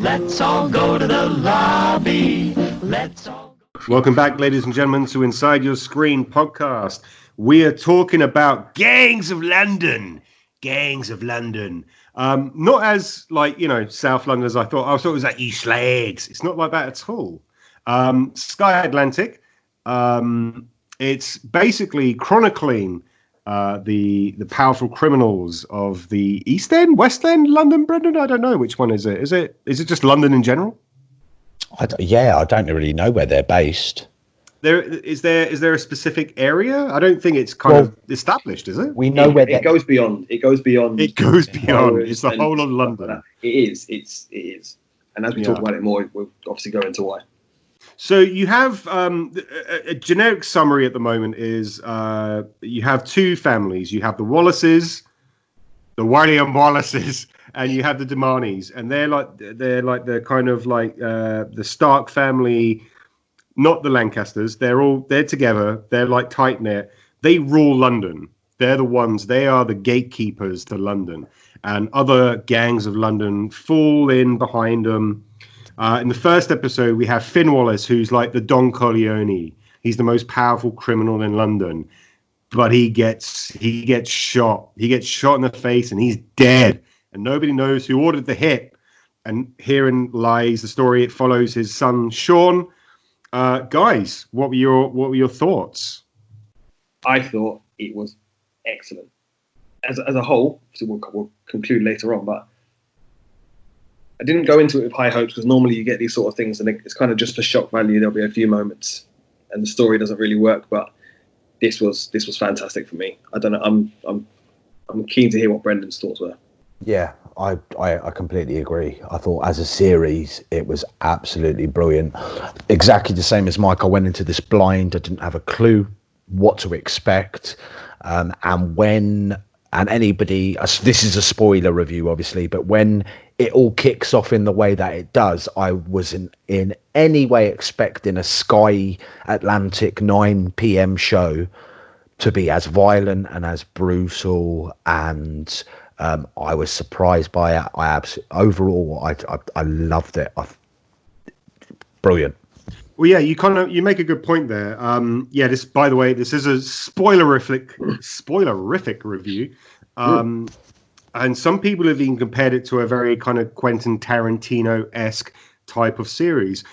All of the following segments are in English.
Let's all go to the lobby. Let's all go. Welcome back, ladies and gentlemen, to Inside Your Screen podcast. We are talking about Gangs of London. Gangs of London. Not as South London as I thought. I thought it was like East Legs. It's not like that at all. Sky Atlantic. It's basically chronicling the powerful criminals of the East End, West End, London, Brendan. I don't know which one is it. Is it just London in general? I don't really know where they're based. Is there a specific area? I don't think it's kind of established, is it? We know where it goes beyond. It goes beyond. It goes beyond. It's the whole of London. It is. It is. And as we talk about it more, we'll obviously go into why. So you have a generic summary at the moment is you have two families. You have the Wallaces, the William Wallaces, and you have the Demanis, and they're like the kind of like the Stark family, not the Lancasters. They're together. They're like tight knit. They rule London. They're the ones. They are the gatekeepers to London, and other gangs of London fall in behind them. In the first episode, we have Finn Wallace, who's like the Don Corleone. He's the most powerful criminal in London, but he gets shot. He gets shot in the face, and he's dead. And nobody knows who ordered the hit. And herein lies the story. It follows his son Sean. Guys, what were your thoughts? I thought it was excellent as a whole. So we'll conclude later on, but I didn't go into it with high hopes because normally you get these sort of things and it's kind of just for shock value. There'll be a few moments and the story doesn't really work, but this was fantastic for me. I don't know. I'm keen to hear what Brendan's thoughts were. Yeah, I completely agree. I thought as a series, it was absolutely brilliant. Exactly the same as Mike. I went into this blind. I didn't have a clue what to expect. And anybody, this is a spoiler review, obviously, but when it all kicks off in the way that it does, I wasn't in any way expecting a Sky Atlantic 9 p.m. show to be as violent and as brutal, and I was surprised by it. Overall, I loved it. Brilliant. Well, yeah, you make a good point there. This, by the way, this is a spoilerific review. And some people have even compared it to a very kind of Quentin Tarantino-esque type of series.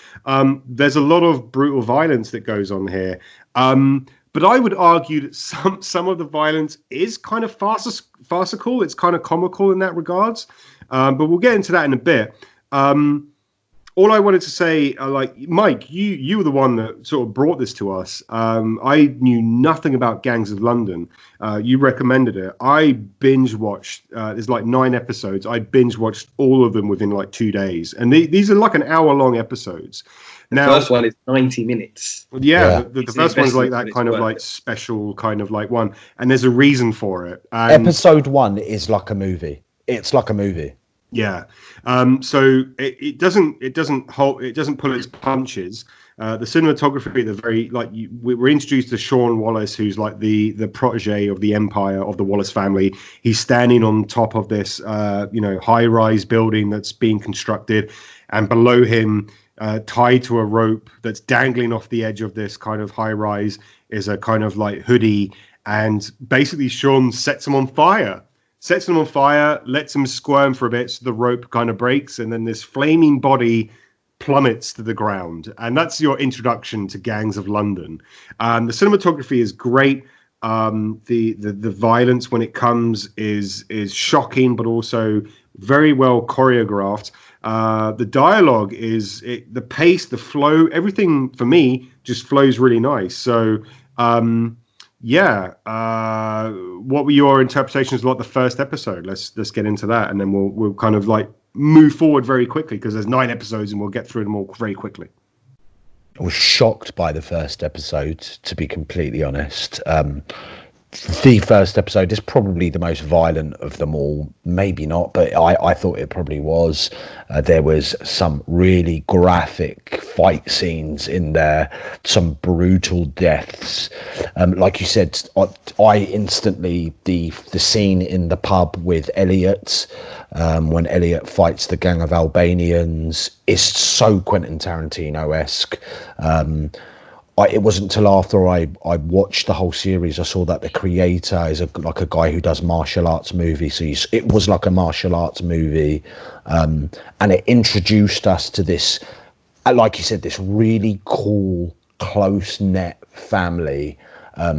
There's a lot of brutal violence that goes on here. But I would argue that some of the violence is kind of farcical. It's kind of comical in that regards. But we'll get into that in a bit. All I wanted to say, Mike, you were the one that sort of brought this to us. I knew nothing about Gangs of London. You recommended it. I binge watched. There's like 9 episodes. I binge watched all of them within like 2 days, and these are like an hour-long episodes. The first one is 90 minutes. Yeah. The first one's like that kind of like special kind of like one, and there's a reason for it. Episode 1 is like a movie. It's like a movie. Yeah. So it doesn't pull its punches. The cinematography, we're introduced to Sean Wallace, who's like the protege of the empire of the Wallace family. He's standing on top of this, high-rise building that's being constructed, and below him, tied to a rope that's dangling off the edge of this kind of high-rise, is a kind of like hoodie, and basically Sean sets him on fire. Lets him squirm for a bit, so the rope kind of breaks, and then this flaming body plummets to the ground. And that's your introduction to Gangs of London. The cinematography is great. The violence when it comes is shocking, but also very well choreographed. The dialogue the pace, the flow, everything for me just flows really nice. So, what were your interpretations of like the first episode? Let's get into that, and then we'll kind of like move forward very quickly because there's 9 episodes and we'll get through them all very quickly. I was shocked by the first episode, to be completely honest. The first episode is probably the most violent of them all. Maybe not, but I thought it probably was. There was some really graphic fight scenes in there, some brutal deaths. Like you said, I instantly the scene in the pub with Elliot, when Elliot fights the gang of Albanians, is so Quentin Tarantino-esque. It wasn't until after I watched the whole series I saw that the creator is like a guy who does martial arts movies. So it was like a martial arts movie, and it introduced us to this, like you said, this really cool, close-knit family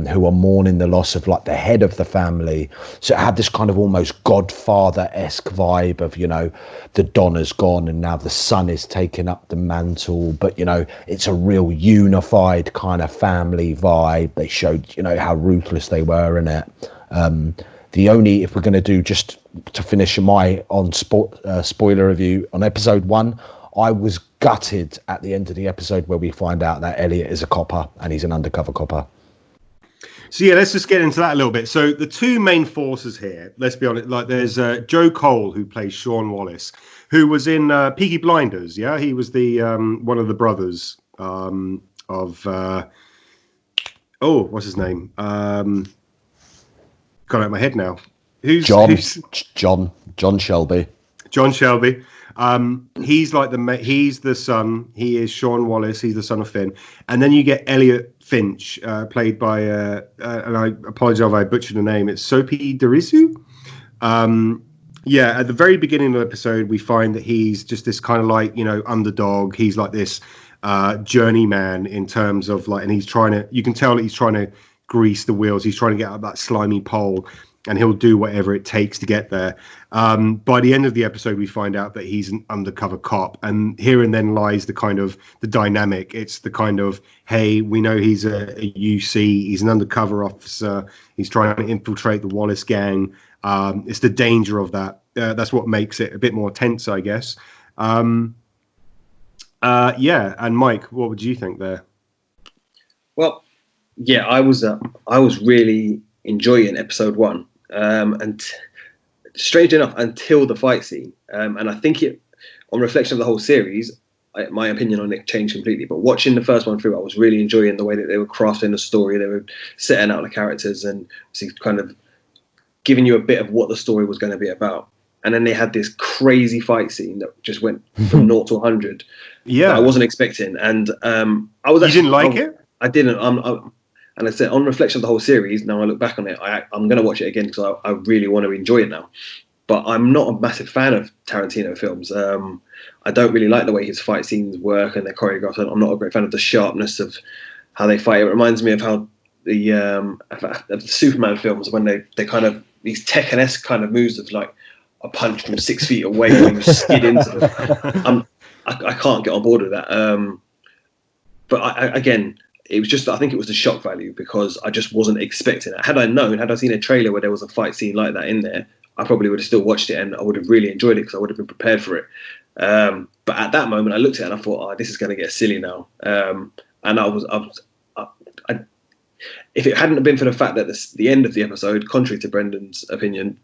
who are mourning the loss of like the head of the family. So it had this kind of almost Godfather-esque vibe of, you know, the Don has gone and now the son is taking up the mantle, but, you know, it's a real unified kind of family vibe. They showed, you know, how ruthless they were in it. The only, if we're going to do, just to finish my spoiler review on episode 1, I was gutted at the end of the episode where we find out that Elliot is a copper and he's an undercover copper. So yeah, let's just get into that a little bit. So the two main forces here, let's be honest, like there's Joe Cole, who plays Sean Wallace, who was in Peaky Blinders. Yeah, he was the one of the brothers of what's his name? Gone out of my head now. John Shelby. John Shelby. He's like he's the son. He is Sean Wallace. He's the son of Finn. And then you get Elliot Finch, played by and I apologize if I butchered the name. It's Sophie Derisu. Yeah, at the very beginning of the episode, we find that he's just this kind of like, you know, underdog. He's like this journeyman in terms of like, and he's trying to. You can tell that he's trying to grease the wheels. He's trying to get up that slimy pole. And he'll do whatever it takes to get there. By the end of the episode, we find out that he's an undercover cop. And herein then lies the kind of the dynamic. It's the kind of, hey, we know he's a UC. He's an undercover officer. He's trying to infiltrate the Wallace gang. It's the danger of that. That's what makes it a bit more tense, I guess. Yeah. And Mike, what would you think there? Well, yeah, I was really enjoying episode 1. And strange enough, until the fight scene, and I think it, on reflection of the whole series, my opinion on it changed completely. But watching the first one through, I was really enjoying the way that they were crafting the story. They were setting out the characters and kind of giving you a bit of what the story was going to be about. And then they had this crazy fight scene that just went from 0 to 100. Yeah, I wasn't expecting, and I was. You didn't like it? I didn't. And I said, on reflection of the whole series, now I look back on it, I'm going to watch it again because I really want to enjoy it now. But I'm not a massive fan of Tarantino films. I don't really like the way his fight scenes work and they're choreographed. I'm not a great fan of the sharpness of how they fight. It reminds me of how the Superman films, when they kind of, these Tekken-esque kind of moves of like a punch from 6 feet away and you skid into them. I can't get on board with that. But again, it was just, I think it was the shock value because I just wasn't expecting it. Had I seen a trailer where there was a fight scene like that in there, I probably would have still watched it and I would have really enjoyed it because I would have been prepared for it. But at that moment, I looked at it and I thought, oh, this is going to get silly now. And if it hadn't been for the fact that the end of the episode, contrary to Brendan's opinion,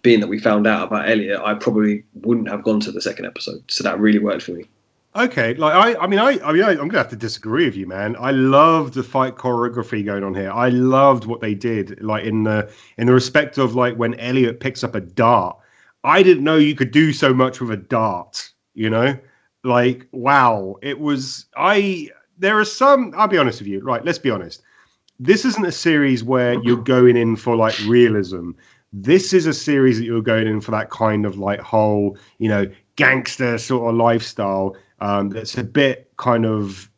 being that we found out about Elliot, I probably wouldn't have gone to the second episode. So that really worked for me. Okay, like I'm gonna have to disagree with you, man. I loved the fight choreography going on here. I loved what they did, like in the respect of like when Elliot picks up a dart. I didn't know you could do so much with a dart. You know, like wow, it was. There are some. I'll be honest with you. Right, let's be honest. This isn't a series where you're going in for like realism. This is a series that you're going in for that kind of like whole, you know, gangster sort of lifestyle. That's a bit kind of,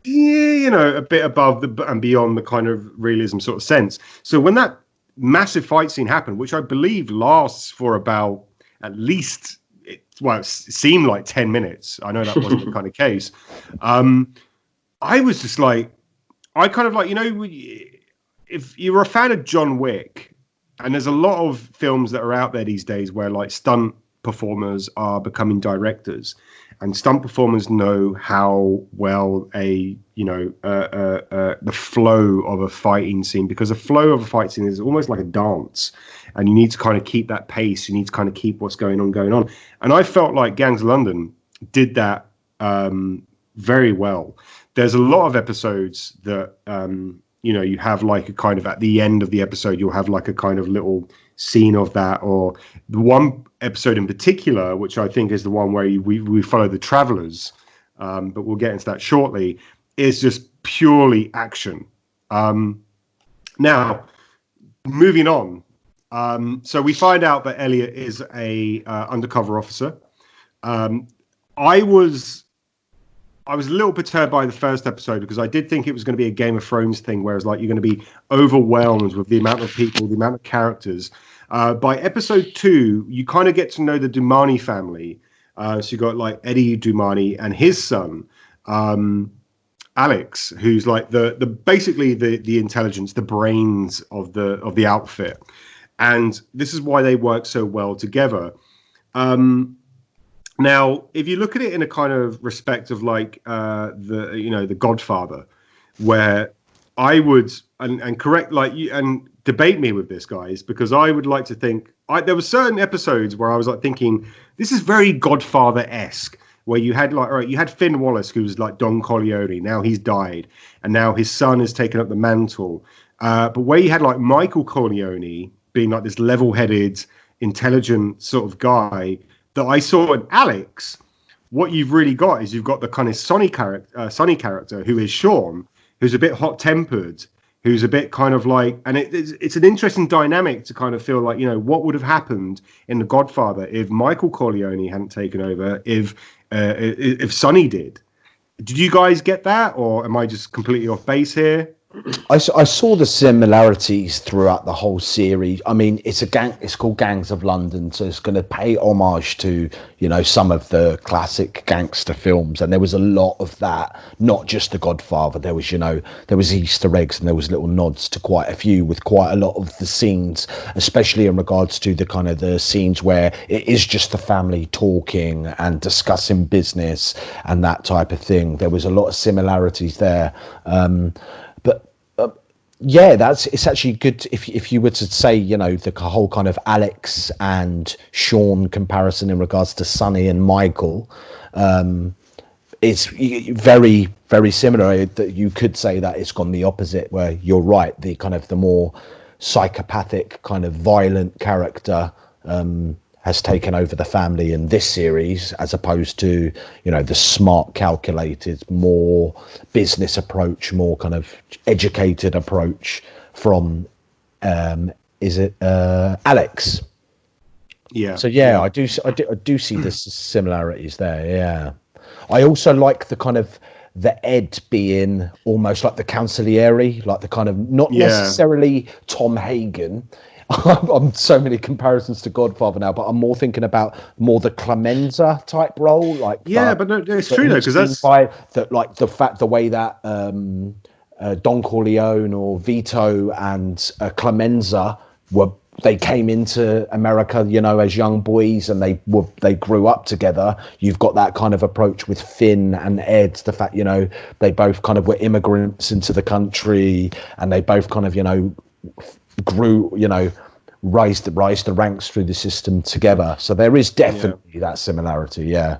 you know, a bit above and beyond the kind of realism sort of sense. So when that massive fight scene happened, which I believe lasts for about at least, it seemed like 10 minutes. I know that wasn't the kind of case. I was just like, I kind of like, you know, if you're a fan of John Wick, and there's a lot of films that are out there these days where like stunt performers are becoming directors, and stunt performers know how well the flow of a fighting scene, because the flow of a fight scene is almost like a dance, and you need to kind of keep that pace. You need to kind of keep what's going on. And I felt like Gangs of London did that very well. There's a lot of episodes that you have like a kind of, at the end of the episode, you'll have like a kind of little scene of that, or the one episode in particular, which I think is the one where we follow the travelers, but we'll get into that shortly, is just purely action. Now, moving on. So we find out that Elliot is a undercover officer. I was a little perturbed by the first episode because I did think it was going to be a Game of Thrones thing, whereas like you're going to be overwhelmed with the amount of people, the amount of characters. By episode 2, you kind of get to know the Dumani family. So you got like Eddie Dumani and his son, Alex, who's like the basically the intelligence, the brains of the outfit, and this is why they work so well together. Now, if you look at it in a kind of respect of like the Godfather, where I would and correct like you and debate me with this, guys, because I would like to think there were certain episodes where I was like thinking this is very Godfather-esque, where you had like, all right, you had Finn Wallace, who was like Don Corleone. Now he's died, and now his son has taken up the mantle. But where you had like Michael Corleone being like this level-headed, intelligent sort of guy, that I saw in Alex, what you've really got is you've got the kind of Sonny character, who is Sean, who's a bit hot-tempered, who's a bit kind of like, and it's an interesting dynamic to kind of feel like, what would have happened in The Godfather if Michael Corleone hadn't taken over, if Sonny did. Did you guys get that, or am I just completely off base here? I saw the similarities throughout the whole series. I mean, it's called Gangs of London, so it's going to pay homage to, some of the classic gangster films, and there was a lot of that, not just The Godfather. There was, there was Easter eggs and there was little nods to quite a few, with quite a lot of the scenes, especially in regards to the kind of the scenes where it is just the family talking and discussing business and that type of thing. There was a lot of similarities there. Yeah, it's actually good if you were to say, the whole kind of Alex and Sean comparison in regards to Sonny and Michael, it's very, very similar. That you could say that it's gone the opposite, where you're right, the kind of the more psychopathic, kind of violent character has taken over the family in this series, as opposed to, the smart, calculated, more business approach, more kind of educated approach from, Alex? Yeah. So yeah, I do see the similarities there. Yeah. I also like the kind of the Ed being almost like the Cancellieri, like the kind of not necessarily Tom Hagen. I'm so many comparisons to Godfather now, but I'm more thinking about the Clemenza type role, like but no, it's true though, because that's the way that Don Corleone or Vito and Clemenza they came into America, as young boys, and they grew up together. You've got that kind of approach with Finn and Ed, the fact they both kind of were immigrants into the country, and they both kind of grew, rise the ranks through the system together. So there is definitely that similarity. Yeah.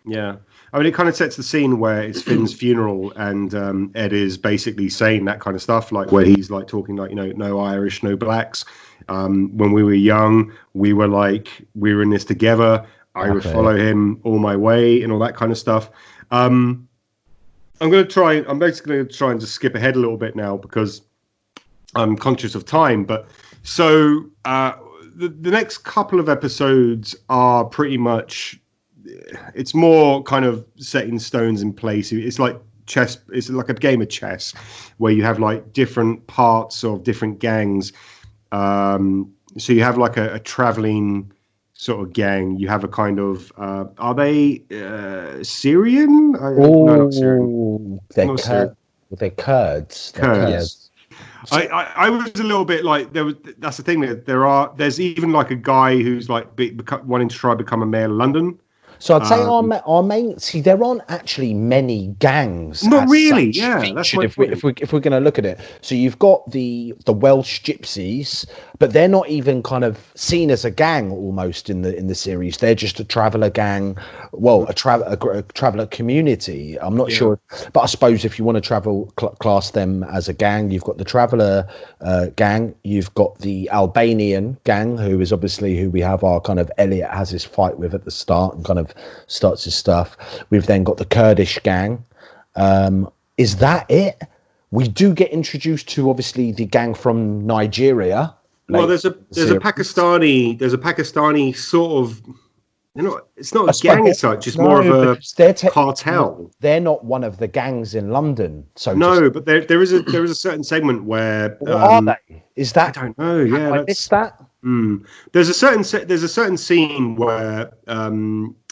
I mean, it kind of sets the scene where it's Finn's funeral, and Ed is basically saying that kind of stuff, like where he's like talking like, no Irish, no blacks. When we were young, we were in this together. I would follow him all my way and all that kind of stuff. I'm basically going to try and just skip ahead a little bit now because I'm conscious of time, but so the next couple of episodes are pretty much, it's more kind of setting stones in place. It's like chess. It's like a game of chess where you have like different parts of different gangs. So you have like a traveling sort of gang. You have a kind of, are they Syrian? No, not Syrian. They're Kurds. Kurds. I was a little bit like that's the thing that there's even like a guy who's like wanting to try become a mayor of London. So I'd say our main. See, there aren't actually many gangs. Not really. Such Yeah, featured that's my if point. we're going to look at it. So you've got the Welsh gypsies, but they're not even kind of seen as a gang almost in the series. They're just a traveller gang. Well, a traveller community. I'm not sure, but I suppose if you want to class them as a gang, you've got the traveller gang. You've got the Albanian gang, who is obviously who we have our kind of Elliot has his fight with at the start and kind of starts his stuff. We've then got the Kurdish gang. Is that it? We do get introduced to obviously the gang from Nigeria. Well, there's a Pakistani sort of. It's not a gang as such. It's more of a cartel. They're not one of the gangs in London. So but there is a certain segment where. What are they? Is that? I don't know. Yeah, I missed that. There's a certain scene where.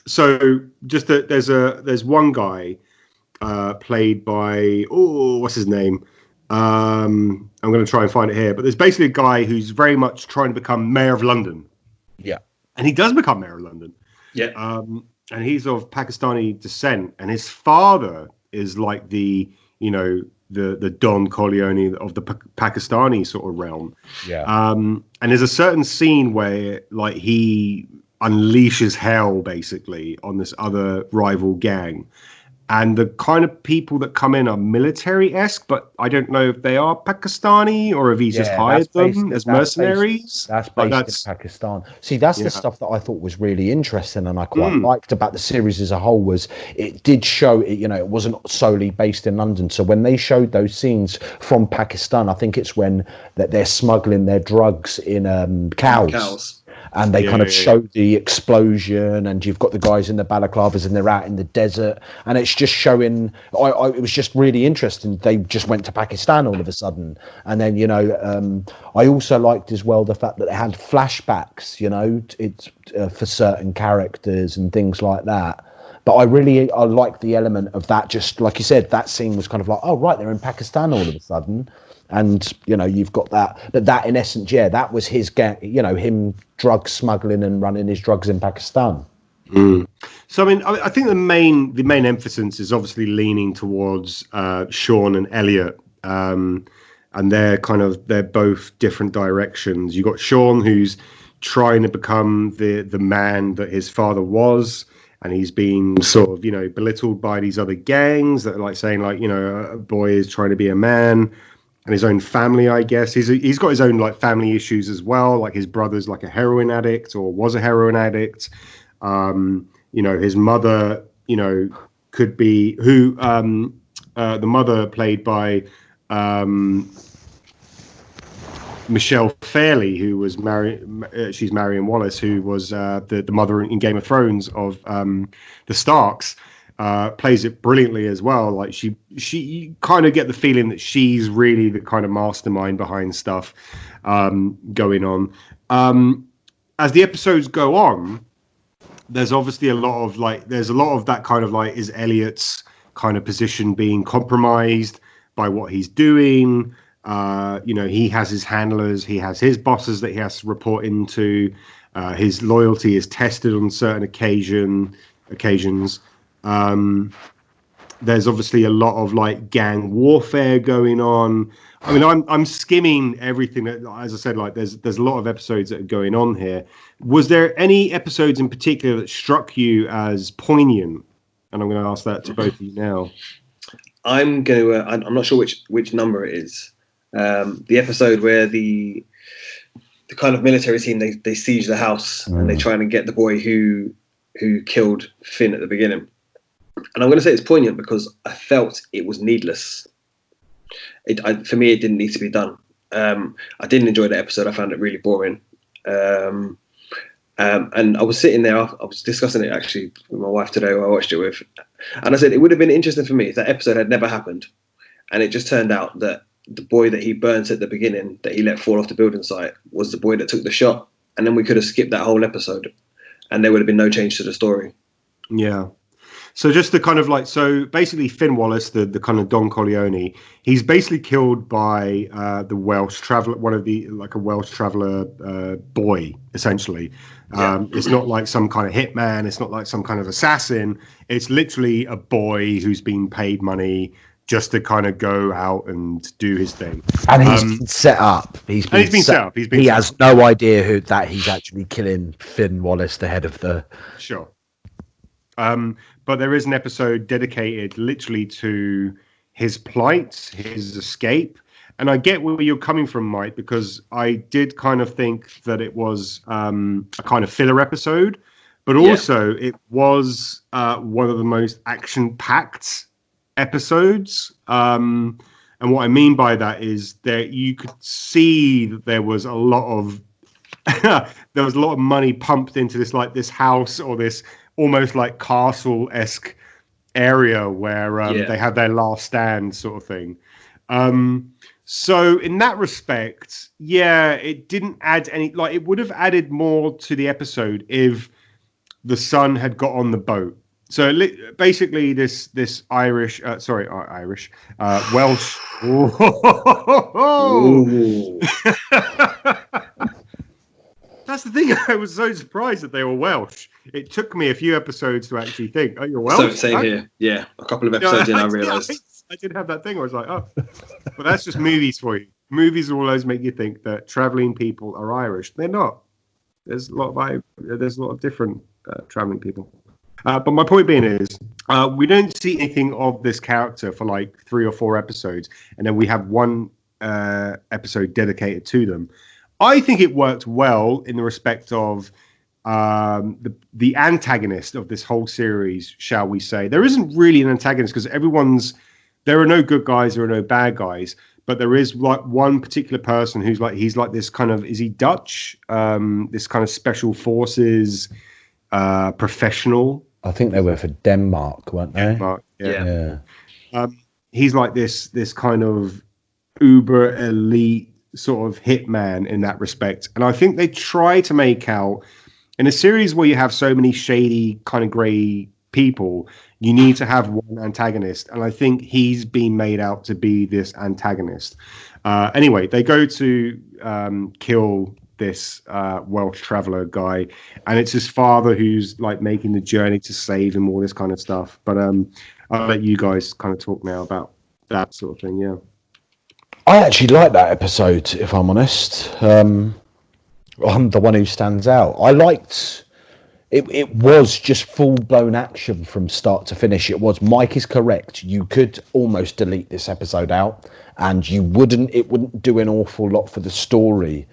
So just that there's one guy, played by what's his name? I'm going to try and find it here, but there's basically a guy who's very much trying to become mayor of London. Yeah, and he does become mayor of London. Yeah. And he's of Pakistani descent, and his father is like the Don Corleone of the Pakistani sort of realm. Yeah. And there's a certain scene where like he unleashes hell basically on this other rival gang. And the kind of people that come in are military-esque, but I don't know if they are Pakistani or if he's just hired them as mercenaries. That's based in Pakistan. See, that's the stuff that I thought was really interesting and I quite liked about the series as a whole was it did show, it wasn't solely based in London. So when they showed those scenes from Pakistan, I think it's when that they're smuggling their drugs in cows. And they kind of show the explosion, and you've got the guys in the balaclavas, and they're out in the desert, and it's just showing. It was just really interesting. They just went to Pakistan all of a sudden, and then I also liked as well the fact that they had flashbacks, it's for certain characters and things like that. But I like the element of that. Just like you said, that scene was kind of like, oh right, they're in Pakistan all of a sudden. And you've got that, but that in essence, that was his gang. Him drug smuggling and running his drugs in Pakistan. So I mean, I think the main emphasis is obviously leaning towards Sean and Elliot, and they're both different directions. You got Sean who's trying to become the man that his father was. And he's been sort of, belittled by these other gangs that are like saying like, a boy is trying to be a man. And his own family, I guess. He's got his own like family issues as well. Like his brother's like a heroin addict or was a heroin addict. His mother, could be the mother played by Michelle Fairley, who was she's Marion Wallace, who was the mother in Game of Thrones of the Starks. Plays it brilliantly as well. Like she you kind of get the feeling that she's really the kind of mastermind behind stuff going on. As the episodes go on, there's obviously a lot of that kind of like, is Elliot's kind of position being compromised by what he's doing? He has his handlers, he has his bosses that he has to report into. His loyalty is tested on certain occasions. There's obviously a lot of like gang warfare going on. I mean, I'm skimming everything that, as I said, like there's a lot of episodes that are going on here. Was there any episodes in particular that struck you as poignant? And I'm going to ask that to both of you now. I'm not sure which number it is. The episode where the kind of military team they siege the house and they try and get the boy who killed Finn at the beginning. And I'm going to say it's poignant because I felt it was needless. For me, it didn't need to be done. I didn't enjoy the episode. I found it really boring. And I was sitting there, I was discussing it actually with my wife today, who I watched it with. And I said, it would have been interesting for me if that episode had never happened. And it just turned out that the boy that he burnt at the beginning, that he let fall off the building site, was the boy that took the shot. And then we could have skipped that whole episode and there would have been no change to the story. Yeah. So just the kind of like, so basically Finn Wallace, the kind of Don Corleone, he's basically killed by the Welsh traveler, a Welsh traveler boy, essentially. It's not like some kind of hitman. It's not like some kind of assassin. It's literally a boy who's been paid money just to kind of go out and do his thing. And he's been set up. He has no idea that he's actually killing Finn Wallace, the head of the... Sure. But there is an episode dedicated literally to his plight, his escape. And I get where you're coming from, Mike, because I did kind of think that it was a kind of filler episode, but also it was one of the most action-packed episodes. And what I mean by that is that you could see that there was a lot of money pumped into this house, or this almost like castle-esque area where they had their last stand sort of thing. So in that respect, it didn't add any, like, it would have added more to the episode if the son had got on the boat. So basically this Welsh. That's the thing. I was so surprised that they were Welsh. It took me a few episodes to actually think, oh, you're Welsh? So same here. Yeah, a couple of episodes in, I realised. I did have that thing. I was like, oh. But that's just movies for you. Movies will always make you think that travelling people are Irish. They're not. There's a lot of different travelling people. But my point being is, we don't see anything of this character for like 3 or 4 episodes, and then we have one episode dedicated to them. I think it worked well in the respect of the antagonist of this whole series, shall we say. There isn't really an antagonist because there are no good guys, there are no bad guys, but there is like one particular person he's like this kind of, is he Dutch? This kind of special forces professional. I think they were for Denmark, weren't they? Denmark, yeah. He's like this kind of uber elite sort of hitman in that respect. And I think they try to make out, in a series where you have so many shady kind of grey people, you need to have one antagonist. And I think he's been made out to be this antagonist. Anyway, they go to kill this Welsh traveller guy, and it's his father who's like making the journey to save him, all this kind of stuff. But I'll let you guys kind of talk now about that sort of thing. Yeah. I actually like that episode, if I'm honest. I'm the one who stands out. I liked it. It was just full-blown action from start to finish. It was. Mike is correct. You could almost delete this episode out, and it wouldn't do an awful lot for the story.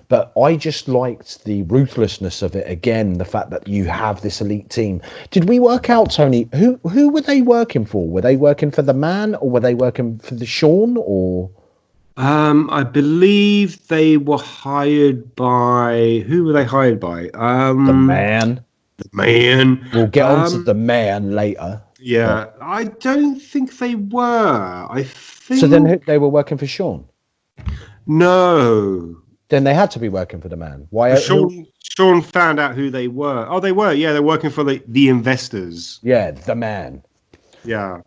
But I just liked the ruthlessness of it. Again, the fact that you have this elite team. Did we work out, Tony, who were they working for? Were they working for the man, or were they working for the Sean, or... I believe they were hired by... Who were they hired by? The man. The man. We'll get on to the man later. Yeah, but I don't think they were. I think... So then they were working for Sean? No. Then they had to be working for the man. Why? Sean found out who they were. Oh, they were. Yeah, they're working for the investors. Yeah, the man. Yeah.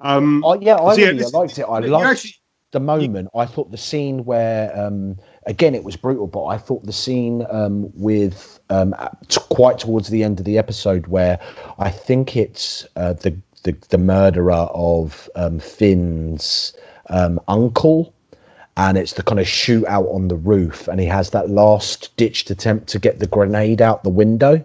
I really liked it. I liked the moment. I thought the scene where, again, it was brutal, but I thought the scene with quite towards the end of the episode where I think it's the murderer of Finn's uncle. And it's the kind of shootout on the roof, and he has that last-ditched attempt to get the grenade out the window.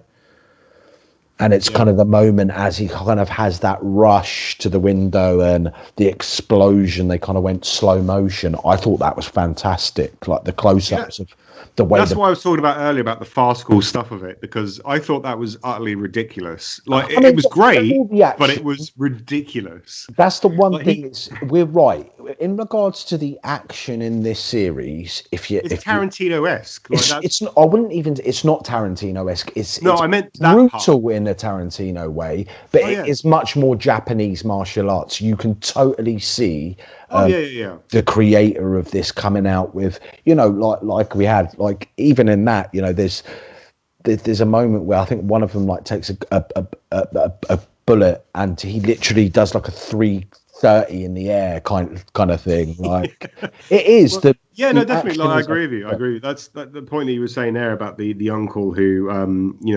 And it's kind of the moment as he kind of has that rush to the window and the explosion, they kind of went slow motion. I thought that was fantastic, like the close-ups of the way. That's what I was talking about earlier about the farcical stuff of it, because I thought that was utterly ridiculous. Like, it was great, but it was ridiculous. That's the one thing. We're right in regards to the action in this series. It's Tarantino-esque. It's not. I wouldn't even. It's not Tarantino-esque. I meant that brutal part. In a Tarantino way, but it is much more Japanese martial arts. You can totally see the creator of this coming out with, like we had, like even in that, there's a moment where I think one of them like takes a bullet, and he literally does like a 330 in the air kind of thing. Like it is definitely. Like, I agree with you. I agree. That's the point that you were saying there about the uncle who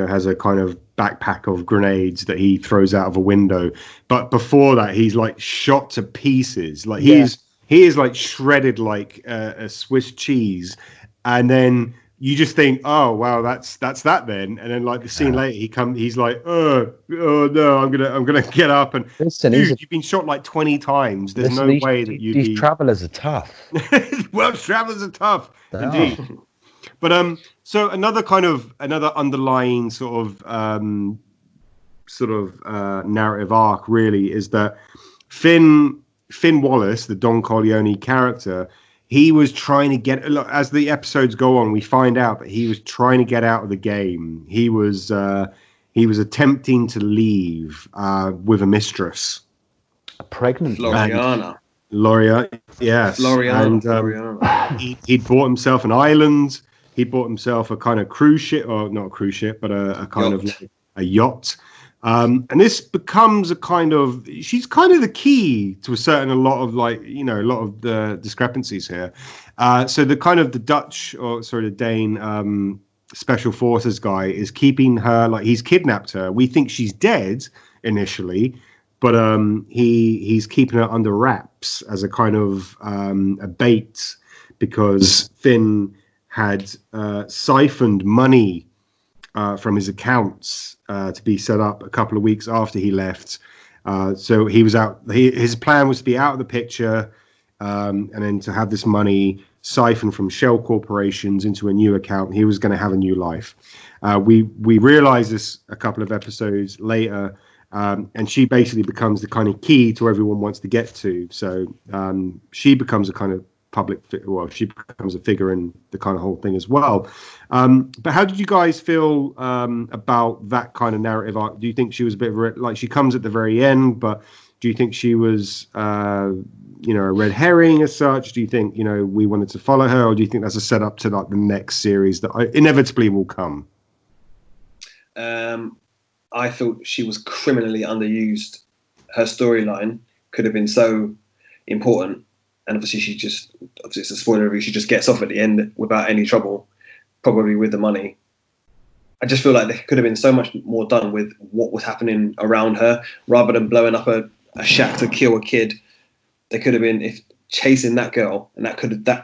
has a kind of backpack of grenades that he throws out of a window. But before that, he's like shot to pieces. Like he is like shredded like a Swiss cheese, and then you just think, oh wow, that's that then. And then like the scene later, he's like, oh no, I'm gonna get up and listen, dude, you've been shot like 20 times. There's no way that these travelers are tough. Well, travelers are tough, indeed. But so another underlying sort of narrative arc really is that Finn Wallace, the Don Corleone character, he was trying to get, as the episodes go on, we find out that he was trying to get out of the game. He was attempting to leave with a mistress, a pregnant Floriana. Yes. Floriana. And he'd bought himself an island. He bought himself a kind of cruise ship, or not a cruise ship, but a kind of like a yacht. And this becomes she's kind of the key to a lot of the discrepancies here. So the Dutch, the Dane special forces guy is keeping her, like he's kidnapped her. We think she's dead initially, but he's keeping her under wraps as a kind of a bait because Finn had siphoned money from his accounts to be set up a couple of weeks after he left. So he was out. His plan was to be out of the picture and then to have this money siphoned from shell corporations into a new account. He was going to have a new life. We realize this a couple of episodes later, and she basically becomes the kind of key to everyone wants to get to. So she becomes a kind of she becomes a figure in the kind of whole thing as well. But how did you guys feel about that kind of narrative arc? Do you think she was a bit like she comes at the very end, but do you think she was a red herring as such? Do you think we wanted to follow her, or do you think that's a setup to like the next series that inevitably will come? I thought she was criminally underused. Her storyline could have been so important. And obviously it's a spoiler review, she just gets off at the end without any trouble, probably with the money. I just feel like there could have been so much more done with what was happening around her, rather than blowing up a shack to kill a kid. There could have been chasing that girl, and that could have been.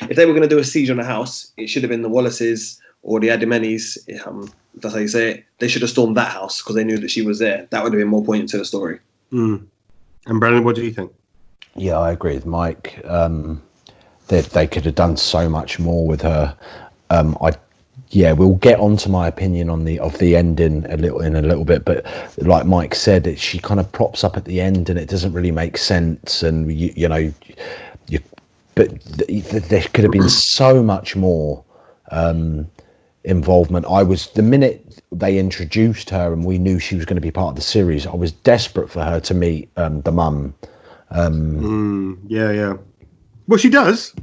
If they were going to do a siege on a house, it should have been the Wallaces or the Adimenis. That's how you say it. They should have stormed that house because they knew that she was there. That would have been more poignant to the story. And Brandon, what do you think? Yeah, I agree with Mike. They could have done so much more with her. We'll get onto my opinion on the ending in a little bit, but like Mike said, she kind of props up at the end, and it doesn't really make sense. And but there could have been so much more involvement. The minute they introduced her and we knew she was going to be part of the series, I was desperate for her to meet the mum. Well, she does.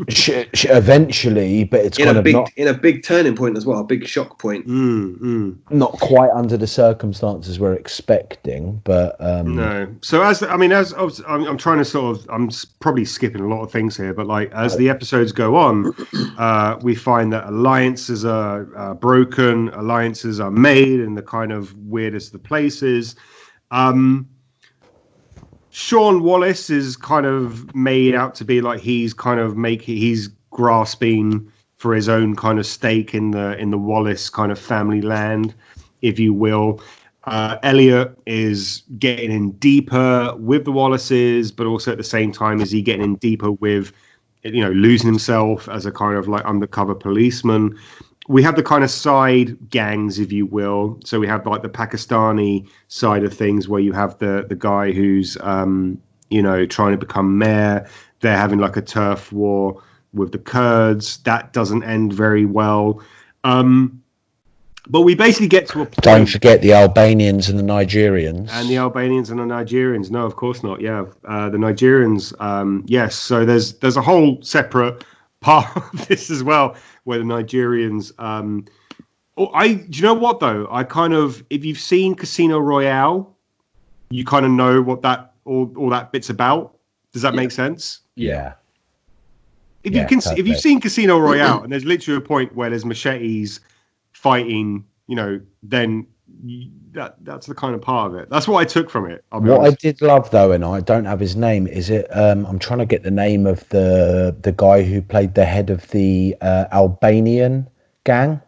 she eventually, but it's in a big turning point as well, a big shock point. Not quite under the circumstances we're expecting, but no. So I'm trying to I'm probably skipping a lot of things here, but like as the episodes go on, we find that alliances are broken, alliances are made in the kind of weirdest of places. Sean Wallace is kind of made out to be like he's grasping for his own kind of stake in the Wallace kind of family land, if you will. Elliot is getting in deeper with the Wallaces, but also at the same time is he getting in deeper with, losing himself as a kind of like undercover policeman. We have the kind of side gangs, if you will. So we have like the Pakistani side of things where you have the guy who's, trying to become mayor. They're having like a turf war with the Kurds. That doesn't end very well. But we basically get to a point. Don't forget the Albanians and the Nigerians. No, of course not. Yeah. The Nigerians. Yes. So there's a whole separate part of this as well, where the Nigerians Do you know what though? I kind of, if you've seen Casino Royale, you kind of know what that all that bit's about. Does that make sense? Yeah. If you've seen Casino Royale, and there's literally a point where there's machetes fighting, then that's the kind of part of it. That's what I took from it. What I did love though, and I don't have his name, is it? I'm trying to get the name of the guy who played the head of the Albanian gang.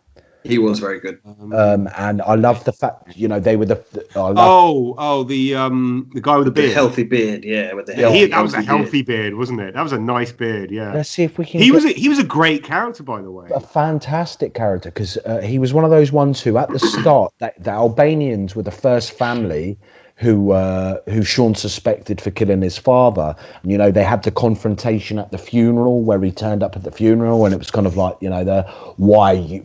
He was very good. And I love the fact, they were the guy with the beard, the healthy beard, with the that was a healthy beard, wasn't it? That was a nice beard, yeah. Let's see if we can. He was a great character, by the way. A fantastic character, because he was one of those ones who, at the start, the Albanians were the first family who Sean suspected for killing his father. And, they had the confrontation at the funeral where he turned up at the funeral, and it was kind of like,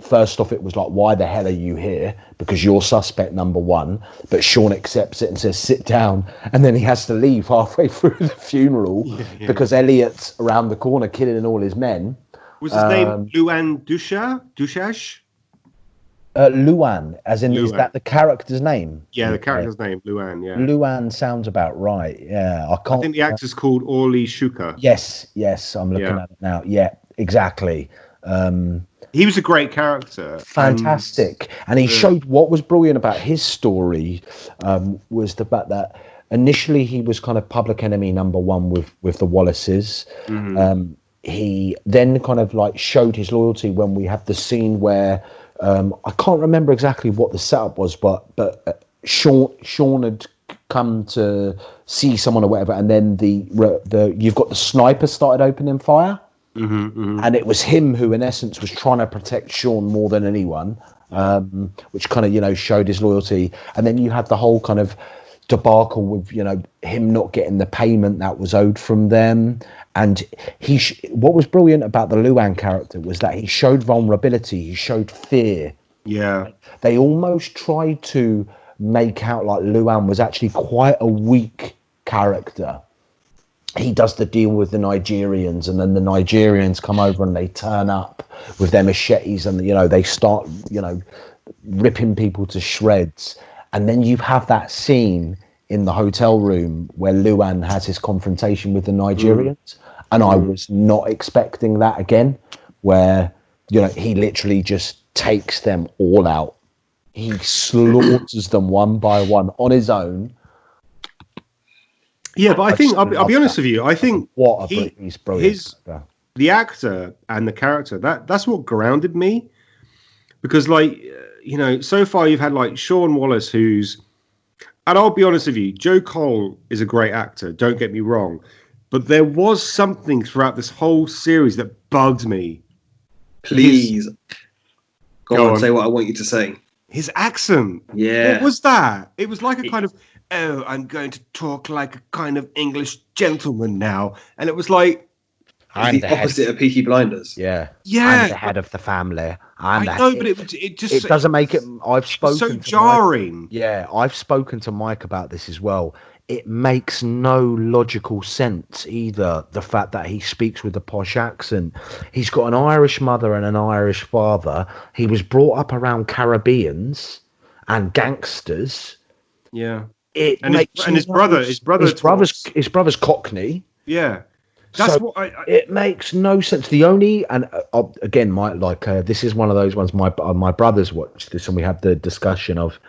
first off, it was like, why the hell are you here? Because you're suspect number one. But Sean accepts it and says, sit down. And then he has to leave halfway through the funeral because Elliot's around the corner killing all his men. Was his name Luan Dushash? Luan, as in, is that the character's name? Yeah, the character's name, Luan, yeah. Luan sounds about right, yeah. I think the actor's called Orly Shuka. Yes, I'm looking at it now. Yeah, exactly. He was a great character. Fantastic. And he showed what was brilliant about his story was the fact that initially he was kind of public enemy number one with the Wallaces. Mm-hmm. He then kind of like showed his loyalty when we had the scene where I can't remember exactly what the setup was, but Sean had come to see someone or whatever, and then you've got the sniper started opening fire, and it was him who, in essence, was trying to protect Sean more than anyone, which kind of showed his loyalty. And then you had the whole kind of debacle with him not getting the payment that was owed from them. And what was brilliant about the Luan character was that he showed vulnerability, he showed fear. Yeah. They almost tried to make out like Luan was actually quite a weak character. He does the deal with the Nigerians, and then the Nigerians come over and they turn up with their machetes, and they start ripping people to shreds. And then you have that scene in the hotel room where Luan has his confrontation with the Nigerians. And I was not expecting that again, where, he literally just takes them all out. He slaughters them one by one on his own. Yeah, but I think, I'll be honest with you, I think he's brilliant. The actor and the character, that's what grounded me. Because, so far you've had, Sean Wallace, and I'll be honest with you, Joe Cole is a great actor, don't get me wrong. But there was something throughout this whole series that bugged me. Please. Go on, say what I want you to say. His accent. Yeah. What was that? It was like a kind of, I'm going to talk like a kind of English gentleman now. And it was like... I'm the opposite of Peaky Blinders. Yeah. Yeah. I'm the head of the family. I know, but it just... It doesn't make it... I've spoken so jarring. I've spoken to Mike about this as well. It makes no logical sense either. The fact that he speaks with a posh accent. He's got an Irish mother and an Irish father. He was brought up around Caribbeans and gangsters. Yeah. His brother's Cockney. Yeah. It makes no sense. The only, and again, this is one of those ones. My brothers watched this, and we had the discussion of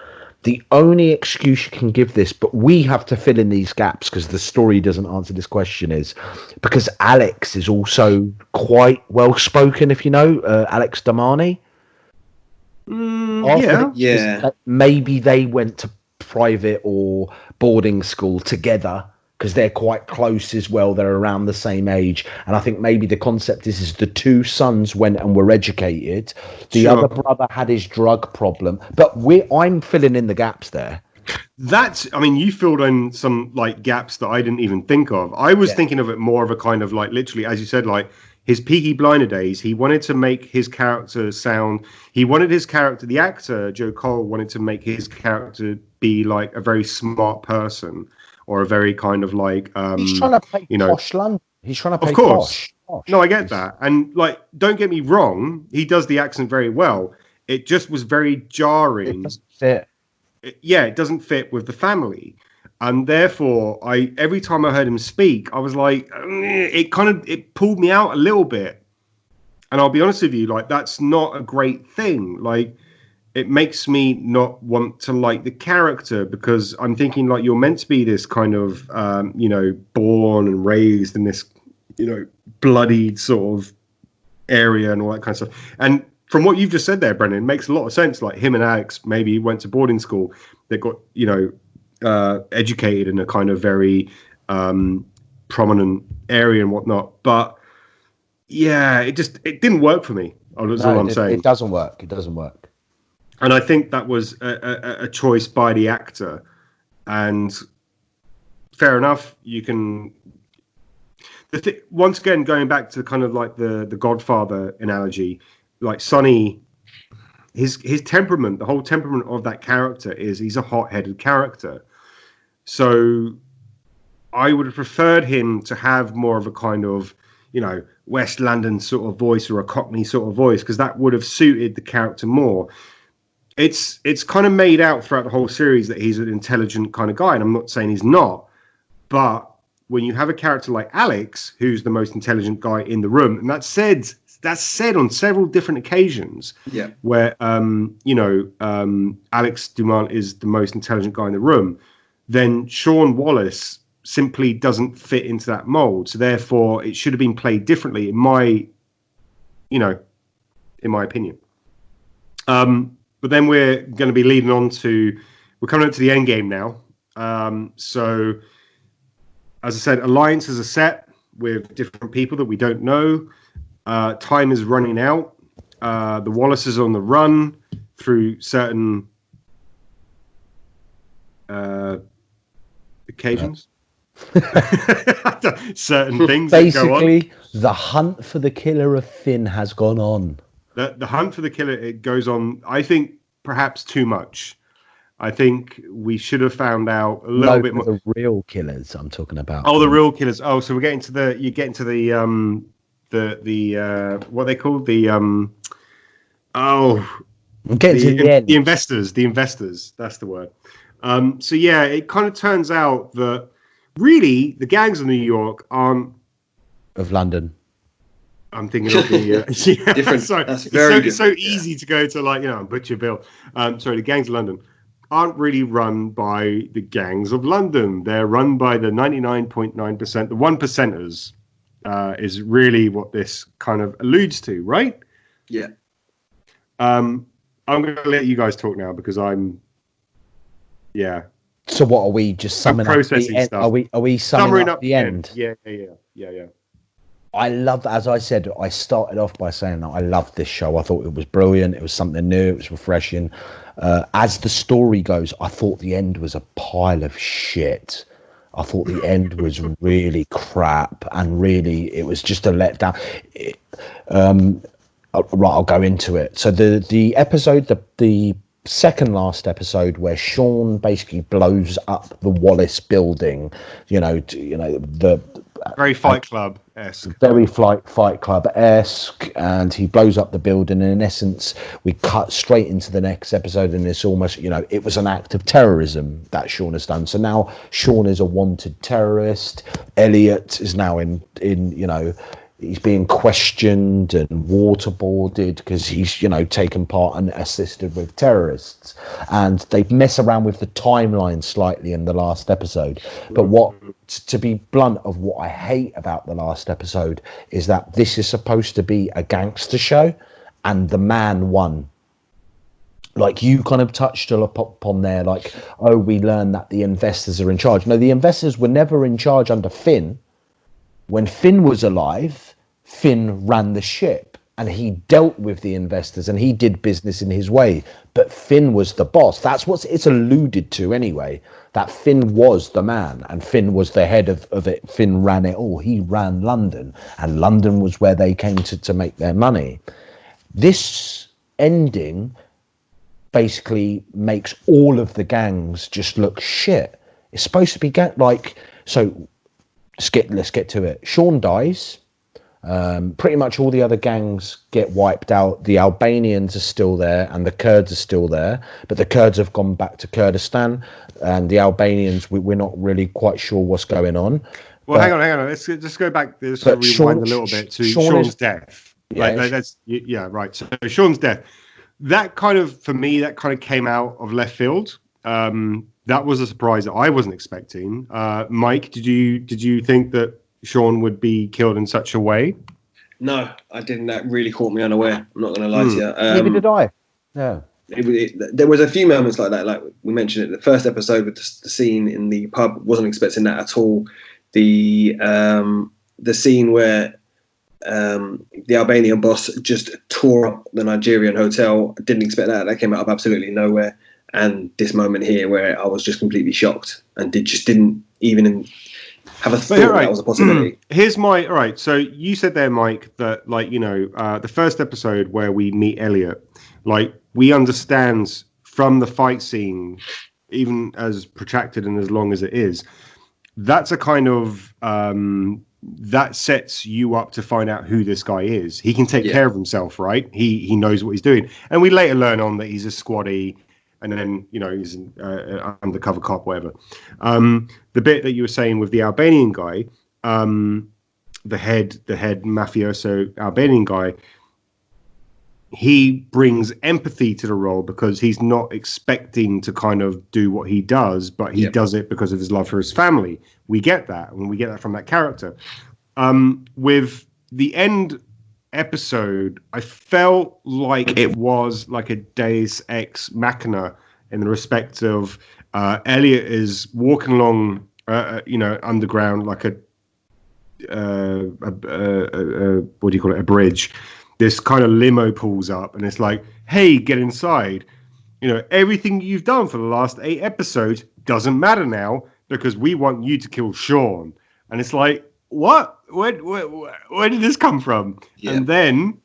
the only excuse you can give this, but we have to fill in these gaps because the story doesn't answer this question, is because Alex is also quite well spoken. If you know Alex Damani, maybe they went to private or boarding school together, because they're quite close as well. They're around the same age. And I think maybe the concept is the two sons went and were educated. The other brother had his drug problem. But I'm filling in the gaps there. You filled in some gaps that I didn't even think of. I was thinking of it more of a kind of literally, as you said, his Peaky Blinder days. He wanted to make his character the actor, Joe Cole, wanted to make his character be a very smart person. Or a very kind of he's trying to play posh London. He's trying to play of course. Posh. No, I get that. And don't get me wrong, he does the accent very well. it just was very jarring. It doesn't fit. It doesn't fit with the family. And therefore, every time I heard him speak, I was like, it pulled me out a little bit. And I'll be honest with you, like, that's not a great thing. Like, it makes me not want to like the character, because I'm thinking, like, you're meant to be this kind of, born and raised in this, bloodied sort of area and all that kind of stuff. And from what you've just said there, Brendan, it makes a lot of sense. Like, him and Alex maybe went to boarding school. They got, educated in a kind of very prominent area and whatnot. But yeah, it didn't work for me. That's all I'm saying. It doesn't work. It doesn't work. And I think that was a choice by the actor. And fair enough. You can. Once again, going back to kind of like the Godfather analogy, like Sonny, his temperament, the whole temperament of that character is he's a hot-headed character. So I would have preferred him to have more of a kind of, West London sort of voice or a Cockney sort of voice, because that would have suited the character more. It's kind of made out throughout the whole series that he's an intelligent kind of guy, and I'm not saying he's not, but when you have a character like Alex, who's the most intelligent guy in the room, and that's said on several different occasions, where Alex Dumont is the most intelligent guy in the room, then Sean Wallace simply doesn't fit into that mold. So therefore, it should have been played differently, in my opinion. But then we're going to be leading on to, we're coming up to the end game now. So, as I said, alliances are set with different people that we don't know. Time is running out. The Wallaces are on the run through certain occasions. Certain things. Basically, that go on. The hunt for the killer of Finn has gone on. The hunt for the killer, it goes on, I think, perhaps too much. I think we should have found out a little bit more. The real killers I'm talking about. Oh, the real killers. Oh, so we're getting to the what they call the I'm getting to the end. The investors. That's the word. So yeah, it kind of turns out that really the gangs of New York aren't of London. I'm thinking of the different. Sorry, That's very it's so easy to go to Butcher Bill. Sorry, the gangs of London aren't really run by the gangs of London. They're run by the 99.9%, the 1%ers. Is really what this kind of alludes to, right? Yeah. I'm going to let you guys talk now because I'm. Yeah. So what are we just summing up the end? Stuff. Are we summing up the end? Yeah. I love, as I said, I started off by saying that I loved this show. I thought it was brilliant. It was something new. It was refreshing. As the story goes, I thought the end was a pile of shit. I thought the end was really crap, and really it was just a letdown. Right, I'll go into it. So the episode, the second last episode, where Sean basically blows up the Wallace building, the very Fight Club-esque. Very Fight Club-esque, and he blows up the building, and in essence we cut straight into the next episode, and it's almost, it was an act of terrorism that Sean has done. So now Sean is a wanted terrorist. Elliot is now in he's being questioned and waterboarded because he's, taken part and assisted with terrorists. And they mess around with the timeline slightly in the last episode. But to be blunt, of what I hate about the last episode is that this is supposed to be a gangster show, and the man won. Like you kind of touched upon there, like, we learned that the investors are in charge. No, the investors were never in charge under Finn. When Finn was alive, Finn ran the ship and he dealt with the investors and he did business in his way. But Finn was the boss. That's what it's alluded to anyway, that Finn was the man and Finn was the head of it. Finn ran it all. He ran London, and London was where they came to make their money. This ending basically makes all of the gangs just look shit. It's supposed to be so. Let's get to it. Sean dies. Pretty much all the other gangs get wiped out. The Albanians are still there, and the Kurds are still there, but the Kurds have gone back to Kurdistan, and the Albanians, we're not really quite sure what's going on. Well, hang on. Let's just go back. Let's rewind a little bit to Sean's death. Right. So Sean's death. That kind of, for me, that kind of came out of left field. That was a surprise that I wasn't expecting. Mike, did you think that Sean would be killed in such a way? No, I didn't. That really caught me unaware. I'm not going to lie to you. Neither did I. Yeah. There was a few moments like that. Like we mentioned it, the first episode with the scene in the pub, wasn't expecting that at all. The scene where the Albanian boss just tore up the Nigerian hotel, didn't expect that. That came out of absolutely nowhere. And this moment here where I was just completely shocked and didn't even have a thought that was a possibility. All right. So you said there, Mike, that the first episode where we meet Elliot, like we understand from the fight scene, even as protracted and as long as it is, that's a kind of that sets you up to find out who this guy is. He can take care of himself, right? He knows what he's doing, and we later learn on that he's a squaddy. And then, he's an undercover cop, whatever. The bit that you were saying with the Albanian guy, the head mafioso Albanian guy, he brings empathy to the role because he's not expecting to kind of do what he does, but he does it because of his love for his family. We get that, and we get that from that character. With the end episode, I felt like it was like a Deus Ex Machina in the respect of Elliot is walking along, underground like a what do you call it? A bridge. This kind of limo pulls up, and it's like, "Hey, get inside." Everything you've done for the last 8 episodes doesn't matter now because we want you to kill Sean. And it's like, what? Where did this come from? Yeah. And then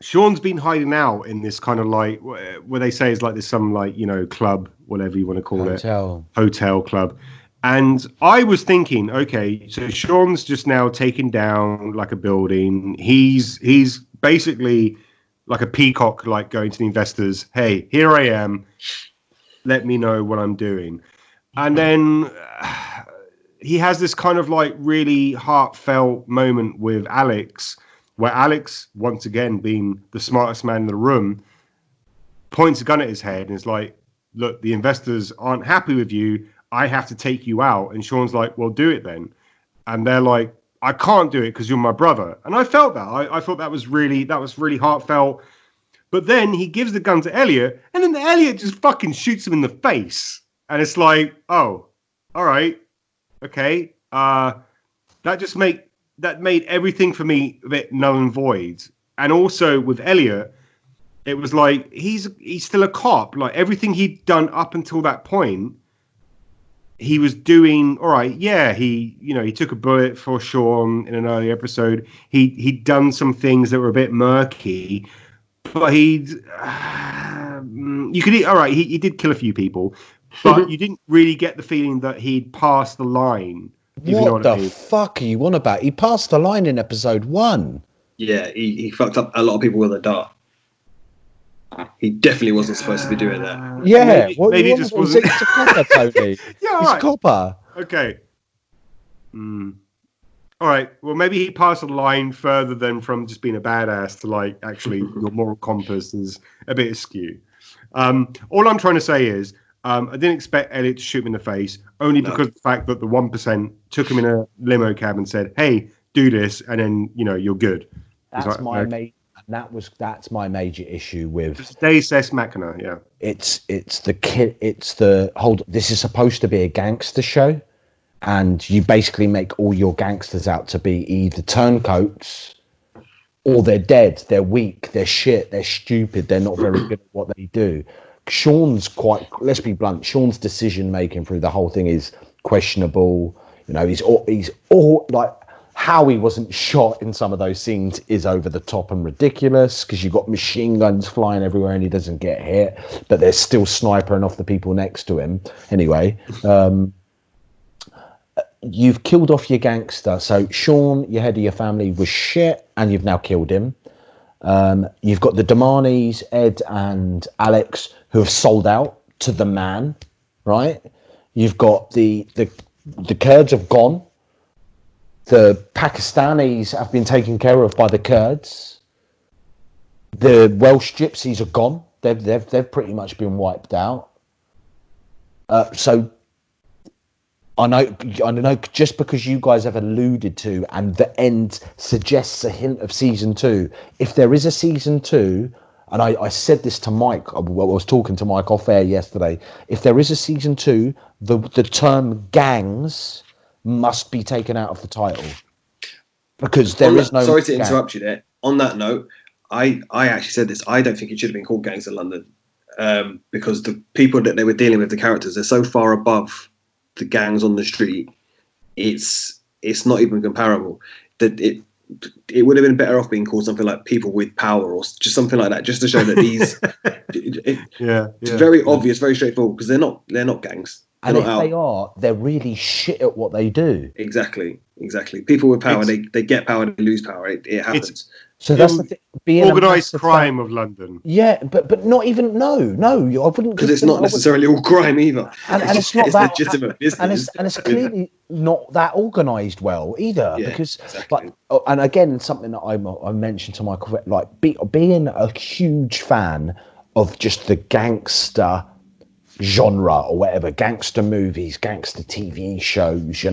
Sean's been hiding out in this kind of like where they say is like there's some like club, whatever you want to call hotel club. And I was thinking, okay, so Sean's just now taken down like a building. He's basically like a peacock, like going to the investors. Hey, here I am. Let me know what I'm doing. And then he has this kind of like really heartfelt moment with Alex, where Alex, once again being the smartest man in the room, points a gun at his head and is like, "Look, the investors aren't happy with you. I have to take you out." And Sean's like, "Well, do it then." And they're like, "I can't do it because you're my brother." And I felt that. I thought that was really heartfelt. But then he gives the gun to Elliot, and then Elliot just fucking shoots him in the face. And it's like, oh, all right. Okay, that made everything for me a bit null and void. And also with Elliot, it was like he's still a cop. Like everything he'd done up until that point, he was doing all right. Yeah, he took a bullet for Sean in an early episode. He'd done some things that were a bit murky, but he did kill a few people. But you didn't really get the feeling that he'd passed the line. What the fuck are you on about? He passed the line in episode 1. Yeah, he fucked up a lot of people with a dart. He definitely wasn't supposed to be doing that. Yeah, maybe it just wasn't. He's a copper, Tony. Yeah, he's a copper. Okay. All right. Well, maybe he passed the line further than from just being a badass to like actually your moral compass is a bit askew. All I'm trying to say is, I didn't expect Elliot to shoot him in the face, only because of the fact that the 1% took him in a limo cab and said, "Hey, do this," and then you're good. That's my major issue with Deus Ex Machina. Yeah, it's the whole. This is supposed to be a gangster show, and you basically make all your gangsters out to be either turncoats or they're dead, they're weak, they're shit, they're stupid, they're not very good at what they do. Sean's let's be blunt, Sean's decision making through the whole thing is questionable. He's all like, how he wasn't shot in some of those scenes is over the top and ridiculous, because you've got machine guns flying everywhere and he doesn't get hit, but they're still snipering off the people next to him. Anyway, you've killed off your gangster. So Sean, your head of your family, was shit, and you've now killed him. You've got the Damanis, Ed and Alex, who have sold out to the man, right? You've got the Kurds have gone. The Pakistanis have been taken care of by the Kurds. The Welsh gypsies are gone. They've pretty much been wiped out. So I know just because you guys have alluded to, and the end suggests a hint of season 2, if there is a season 2, and I said this to Mike, I was talking to Mike off air yesterday, if there is a season 2, the term gangs must be taken out of the title. Because there is no... Sorry to interrupt you there. On that note, I actually said this, I don't think it should have been called Gangs of London, because the people that they were dealing with, the characters, they're so far above the gangs on the street, it's not even comparable. That it would have been better off being called something like People with Power, or just something like that, just to show that these it's very obvious, very straightforward, because they're not gangs. And if they are, they're really shit at what they do. Exactly. People with power, they get power, they lose power. It happens. So that's the thing. Being organised crime of London. Yeah, but not even I wouldn't, because it's not necessarily all crime either. And it's not that legitimate business, and it's clearly not that organised well either. Yeah, because exactly. and again, something that I mentioned to Michael, like being a huge fan of just the gangster genre or whatever, gangster movies, gangster TV shows,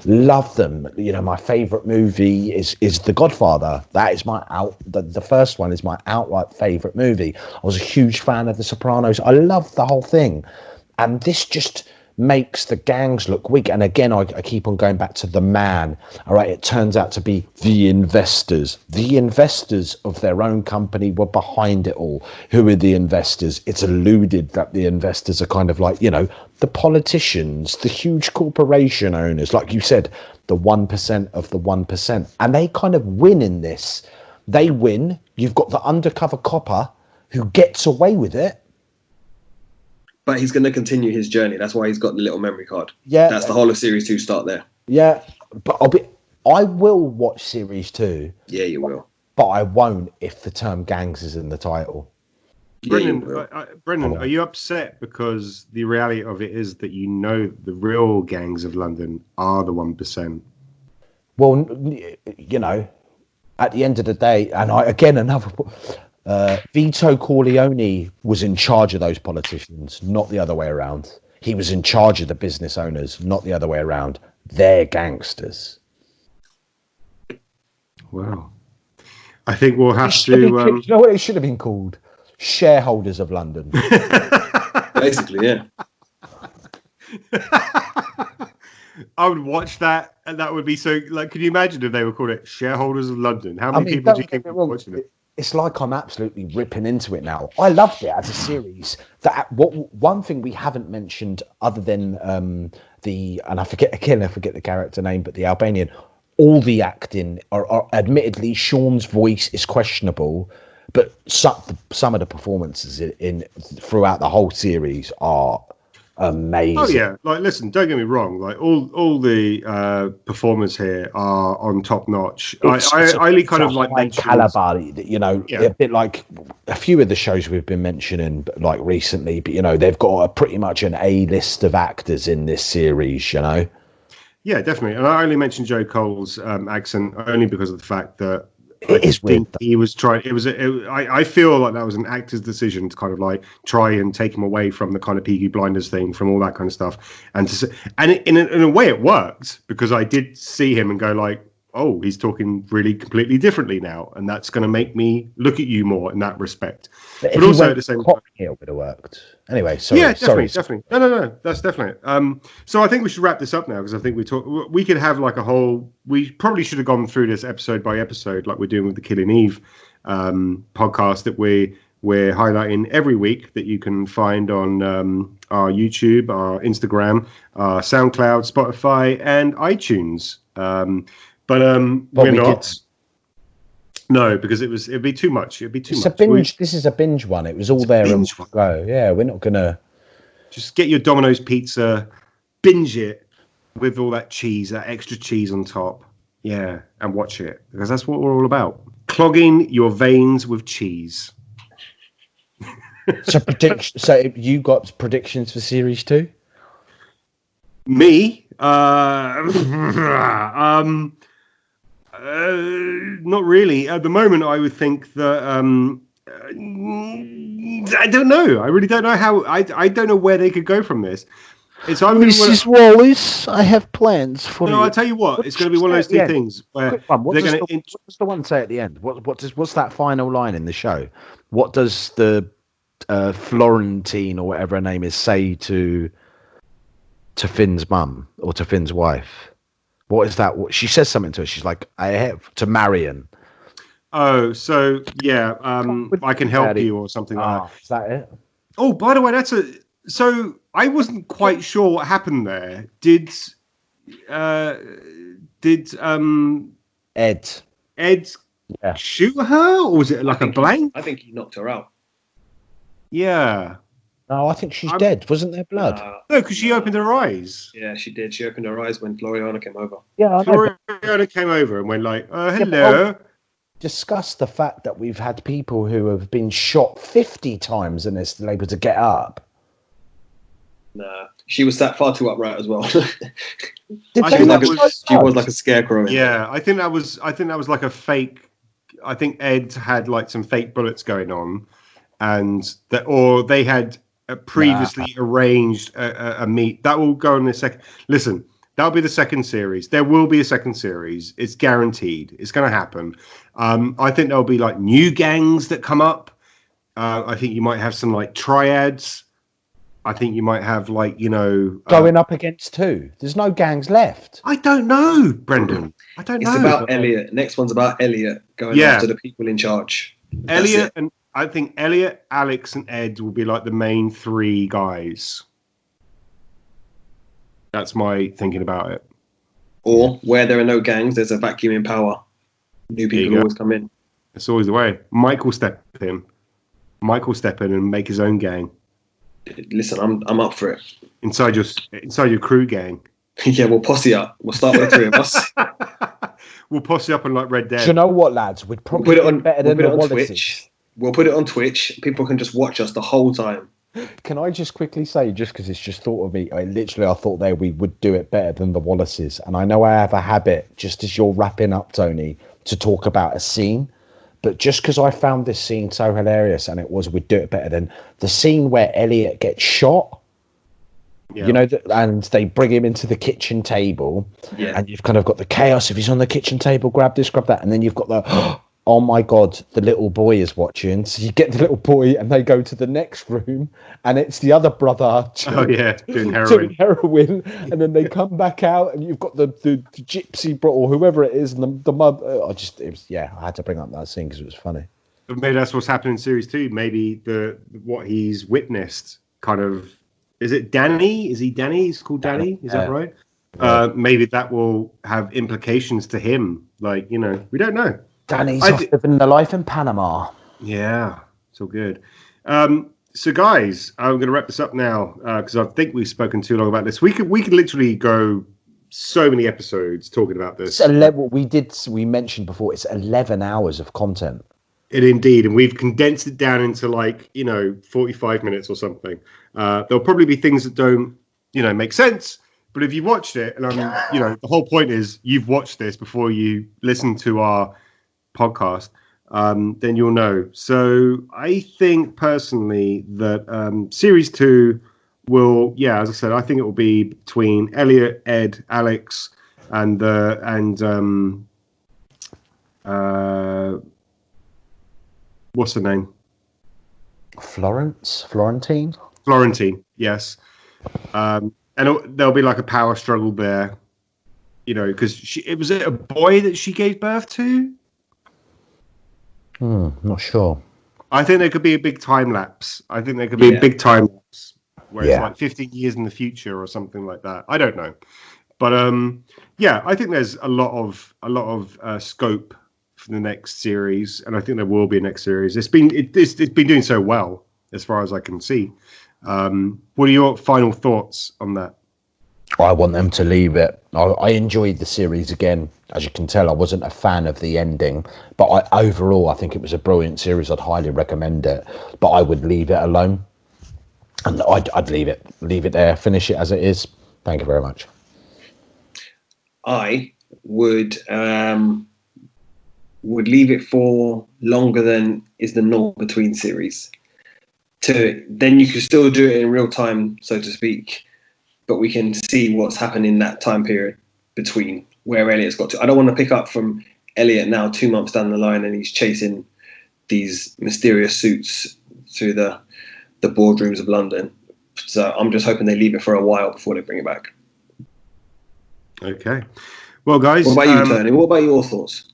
love them. My favorite movie is The Godfather. That is the first one is my outright favorite movie. I was a huge fan of The Sopranos. I love the whole thing, and this just makes the gangs look weak. And again, I keep on going back to the man. All right, it turns out to be the investors of their own company were behind it all. Who are the investors? It's alluded that the investors are kind of like, the politicians, the huge corporation owners, like you said, the 1% of the 1%. And they kind of win in this. They win. You've got the undercover copper who gets away with it. But he's going to continue his journey. That's why he's got the little memory card. Yeah, that's the whole of series 2 start there. Yeah, but I will watch series 2. Yeah, you will. But I won't if the term gangs is in the title. Brendan, are you upset because the reality of it is that the real gangs of London are the 1%? Well, at the end of the day, Vito Corleone was in charge of those politicians, not the other way around. He was in charge of the business owners, not the other way around. They're gangsters. Wow. I think we'll have to... you know what it should have been called? Shareholders of London. Basically, yeah. I would watch that, and that would be so... can you imagine if they were called it Shareholders of London? How many people do you think were watching it? It's like I'm absolutely ripping into it now. I loved it as a series. One thing we haven't mentioned, other than I forget the character name, but the Albanian, all the acting are admittedly, Sean's voice is questionable, but some of the performances throughout the whole series are amazing. Oh yeah, listen, don't get me wrong. All the performers here are on top notch. I only kind of like high caliber, a bit like a few of the shows we've been mentioning, recently. But they've got pretty much an A list of actors in this series. Yeah, definitely. And I only mentioned Joe Cole's accent only because of the fact that it is weird. He was trying. I feel like that was an actor's decision to kind of try and take him away from the kind of Peaky Blinders thing, from all that kind of stuff, and in a way it worked, because I did see him and go oh, he's talking really completely differently now, and that's going to make me look at you more in that respect. But also at the same time, it would have worked. Anyway, sorry. Yeah, definitely. No, that's definitely. So I think we should wrap this up now, because I think we could have a whole. We probably should have gone through this episode by episode, like we're doing with the Killing Eve podcast that we're highlighting every week, that you can find on our YouTube, our Instagram, our SoundCloud, Spotify, and iTunes. But we're not. No, because it'd be too much. It'd be too much. A binge. This is a binge one. It was all there and go. Yeah, we're not gonna just get your Domino's pizza, binge it, with all that cheese, that extra cheese on top. Yeah, and watch it because that's what we're all about. Clogging your veins with cheese. So you got predictions for series 2? Me? Not really. At the moment, I would think that I don't know. I really don't know how. I don't know where they could go from this. It's either Mrs. Wallace, I have plans for you. No, I'll tell you what. It's going to be one of those two things where What they're does going to. what's the one say at the end? What's that final line in the show? What does the Florentine or whatever her name is say to Finn's mum or to Finn's wife? What is that? She says something to her. She's like, I have to Marion. Oh, so yeah, I can help you or something like that. Is that it? Oh, by the way, so I wasn't quite sure what happened there. Did Ed shoot her, or was it like a blank? I think he knocked her out. Yeah. No, I think she's dead. Wasn't there blood? No, because she opened her eyes. Yeah, she did. She opened her eyes when Floriana came over. Yeah, Floriana came over and went like, hello. Discuss the fact that we've had people who have been shot 50 times and they're still able to get up. Nah, she was sat far too upright as well. She was like a scarecrow. Yeah, I think that was like a fake. I think Ed had like some fake bullets going on, and they had previously arranged a meet. That will go in the second. Listen, that'll be the second series. There will be a second series. It's guaranteed. It's going to happen. I think there'll be like new gangs that come up. I think you might have some like triads. I think you might have like, going up against who? There's no gangs left. I don't know, Brendan. I don't know. It's about Elliot. Next one's about Elliot going after the people in charge. Elliot, and I think Elliot, Alex, and Ed will be like the main three guys. That's my thinking about it. Or where there are no gangs, there's a vacuum in power. New people always come in. It's always the way. Mike will step in and make his own gang. Listen, I'm up for it. Inside your crew gang. Yeah, we'll posse up. We'll start with the three of us. We'll posse up on like Red Dead. Do you know what, lads? We'd probably put it on better than the Wallaces. Twitch. We'll put it on Twitch. People can just watch us the whole time. Can I just quickly say, just because it's just thought of me, I thought we would do it better than the Wallaces. And I know I have a habit, just as you're wrapping up, Tony, to talk about a scene. But just because I found this scene so hilarious, and we'd do it better than the scene where Elliot gets shot. Yeah. And they bring him into the kitchen table, and you've kind of got the chaos. If he's on the kitchen table, grab this, grab that, and then you've got the oh my god, the little boy is watching. So you get the little boy, and they go to the next room, and it's the other brher. Doing heroin. And then they come back out, and you've got the gypsy or whoever it is, and the mud. I had to bring up that scene because it was funny. But maybe that's what's happening in series 2. Maybe what he's witnessed kind of. Is it Danny? Is he Danny? He's called Danny. Is that right? Maybe that will have implications to him. Like, we don't know. Danny's living the life in Panama. Yeah, it's all good. So, guys, I'm going to wrap this up now because I think we've spoken too long about this. We could literally go so many episodes talking about this. We mentioned before, it's 11 hours of content. It indeed, and we've condensed it down into 45 minutes or something. There'll probably be things that don't, make sense. But if you've watched it, and the whole point is you've watched this before you listen to our podcast, then you'll know. So I think personally that series 2 will, as I said, I think it will be between Elliot, Ed, Alex, and what's her name? Florentine, yes. And there'll be like a power struggle there, because was it a boy that she gave birth to? Not sure. I think there could be a big time lapse. Where it's like 15 years in the future or something like that. I don't know, but I think there's a lot of scope for the next series, and I think there will be a next series. It's been doing so well as far as I can see. What are your final thoughts on that? I want them to leave it. I enjoyed the series again. As you can tell, I wasn't a fan of the ending, but overall, I think it was a brilliant series. I'd highly recommend it, but I would leave it alone. And I'd leave it there, finish it as it is. Thank you very much. I would leave it for longer than is the norm between series. Then you can still do it in real time, so to speak, but we can see what's happened in that time period between where Elliot's got to. I don't want to pick up from Elliot now 2 months down the line and he's chasing these mysterious suits through the boardrooms of London. So I'm just hoping they leave it for a while before they bring it back. Okay. Well, guys. What about you, Tony? What about your thoughts?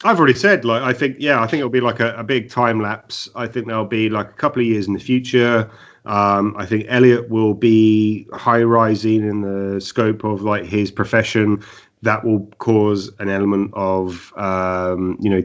I've already said, I think it'll be like a big time lapse. I think there'll be like a couple of years in the future. I think Elliot will be high rising in the scope of like his profession. That will cause an element of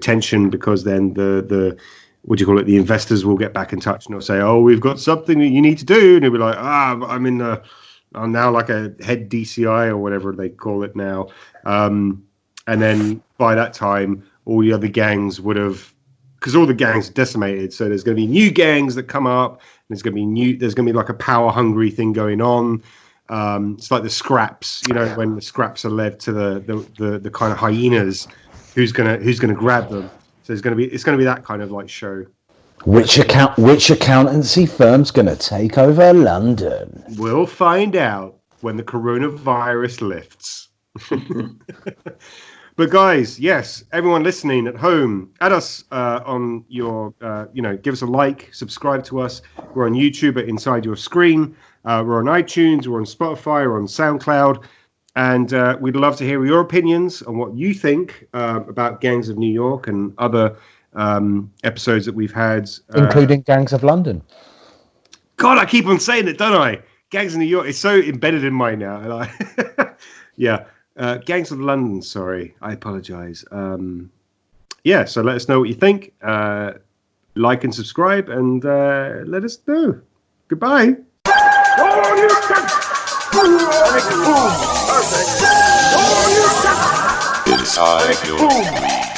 tension, because then the what do you call it? The investors will get back in touch and they'll say, "Oh, we've got something that you need to do," and he'll be like, I'm now like a head DCI or whatever they call it now. And then by that time, all the other gangs would have, because all the gangs are decimated. So there's going to be new gangs that come up. And there's going to be like a power hungry thing going on. It's like the scraps, when the scraps are led to the kind of hyenas, who's gonna grab them. So it's going to be that kind of like show. Which accountancy firm's going to take over London? We'll find out when the coronavirus lifts. But guys, yes, everyone listening at home, add us on your, give us a like, subscribe to us. We're on YouTube at Inside Your Screen. We're on iTunes, we're on Spotify, we're on SoundCloud. And we'd love to hear your opinions on what you think about Gangs of New York and other episodes that we've had. Including Gangs of London. God, I keep on saying it, don't I? Gangs of New York is so embedded in mine now. Yeah. Gangs of London, sorry. I apologize. So let us know what you think. Like and subscribe and let us know. Goodbye. Inside your screen.